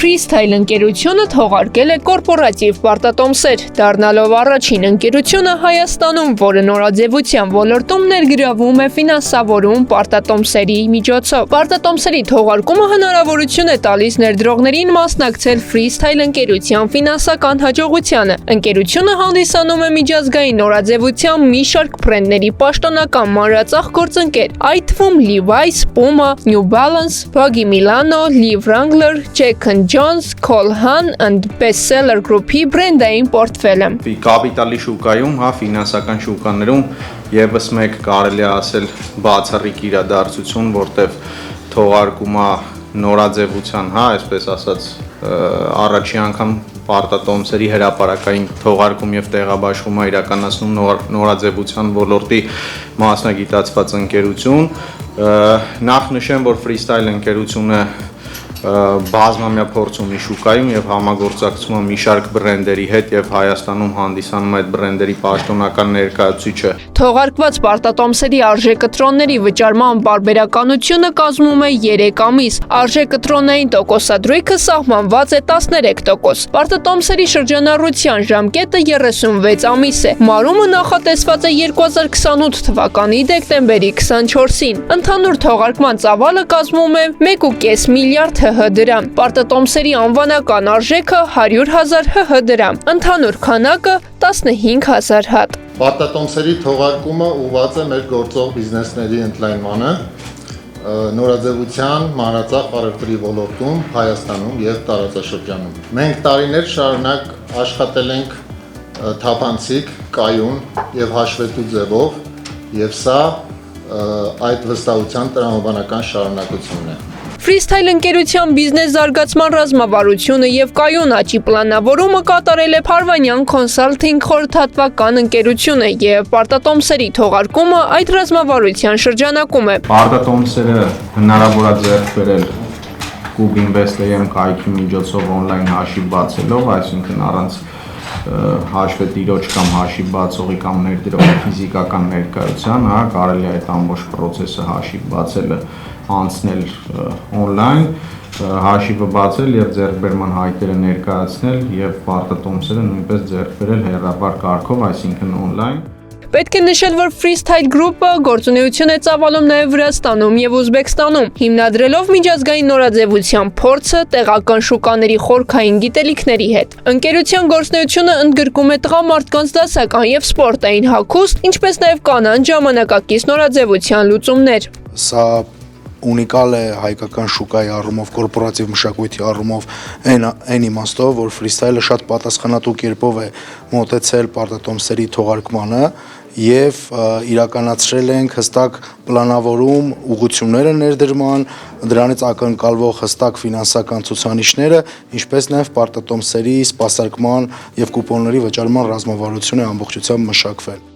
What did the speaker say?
Freestyle ընկերությունը թողարկել է կորպորատիվ պարտատոմսեր, դառնալով առաջին ընկերությունը Հայաստանում, որը նորաձևության ոլորտում ներգրավում է ֆինանսավորում պարտատոմսերի միջոցով։ Պարտատոմսերի թողարկումը հնարավորություն է տալիս ներդրողներին մասնակցել Freestyle ընկերության ֆինանսական հաջողությանը։ Ընկերությունը հանդիսանում է միջազգային նորաձևության մի շարք բրենդների պաշտոնական մանրածախ գործընկեր, այդ թվում Levi's, Puma, New Balance, Puggy Milano, Lee Wrangler, Jack & Jones, Cole Haan and Bestseller Group-ի բրենդային պորտֆելը։ Կապիտալի շուկայում, ֆինանսական շուկաներում եւս մեկ կարելի է ասել բացառիկ իրադարձություն, որտեղ թողարկումը նորաձևության, այսպես ասած, առաջին անգամ պարտատոմսերի հրապարակային թողարկում եւ տեղաբաշխումը իրականացնում նորաձևության ոլորտի մասնագիտացված ընկերություն։ Նախ նշեմ, որ Freestyle ընկերությունը բազմամյա փորձ ունի շուկայում եւ համագործակցում է մի շարք բրենդերի հետ եւ Հայաստանում հանդիսանում այդ բրենդերի պաշտոնական ներկայացուցիչը։ Թողարկված պարտատոմսերի արժեքտրոնների վճարման պարբերականությունը կազմում է 3 ամիս։ Արժեքտրոնային տոկոսադրույքը սահմանված է 13%։ Պարտատոմսերի շրջանառության ժամկետը 36 ամիս է։ Մարումը նախատեսված է 2028 թվականի դեկտեմբերի 24-ին։ Ընդհանուր թողարկման ծավալը կազմում է 1.5 միլիարդ ՀՀ դրամ։ Պարտատոմսերի անվանական արժեքը 100.000 ՀՀ դրամ։ Ընդհանուր քանակը 15.000 հատ։ Պարտատոմսերի թողարկումը ուղղված է մեր գործող բիզնեսների ընդլայնմանը, նորաձևության, մանրածախ առևտրի ոլորտում, Հայաստանում եւ տարածաշրջանում։ Մենք տարիներ շարունակ աշխատել ենք թափանցիկ, կայուն եւ հաշվետու ձևով, եւ սա այդ վստահության տրամաբանական շարունակությունն է։ Freestyle ընկերության բիզնես զարգացման ռազմավարությունը եւ կայուն աճի պլանավորումը կատարել է Փարվանյան Consulting խորհրդատվական ընկերությունը եւ պարտատոմսերի թողարկումը այդ ռազմավարության շրջանակում է։ Պարտատոմսերը հնարավոր է ձեռք բերել Cube Invest-ը կայքի միջոցով on-line հաշիվ բացելով, այսինքն առանց հաշվետիրոջ կամ հաշիվ բացողի կամ ներդրողի ֆիզիկական ներկայության, կարելի է այդ ամբողջ process-ը հաշիվ բացելը անցնել on-line, հաշիվը բացել եւ ձեռքբերման հայտերը ներկայացնել եւ պարտատոմսերը նույնպես ձեռք բերել հեռավար կարգով, այսինքն on-line։ Պետք է նշել, որ Freestyle Group-ը գործունեություն է ծավալում նաև Վրաստանում եւ Ուզբեկստանում, հիմնադրելով միջազգային նորաձևության փորձը տեղական շուկաների խորքային գիտելիքների հետ։ Ընկերության գործունեությունը ընդգրկում է տղամարդկանց դասական եւ սպորտային հագուստ, ինչպես նաև կանանց ժամանակակից նորաձևության լուծումներ։ Սա ունիկալ է հայկական շուկայի առումով, կորպորատիվ մշակույթի առումով այն իմաստով, որ Freestyle-ը շատ պատասխանատու կերպով է մոտեցել պարտատոմսերի թողարկմանը եւ իրականացրել ենք հստակ պլանավորում, ուղղությունները ներդրման, դրանից ակնկալվող հստակ ֆինանսական ցուցանիշները, ինչպես նաեւ պարտատոմսերի սպասարկման եւ կուպոնների վճարման ռազմավարությունը ամբողջությամբ մշակվել։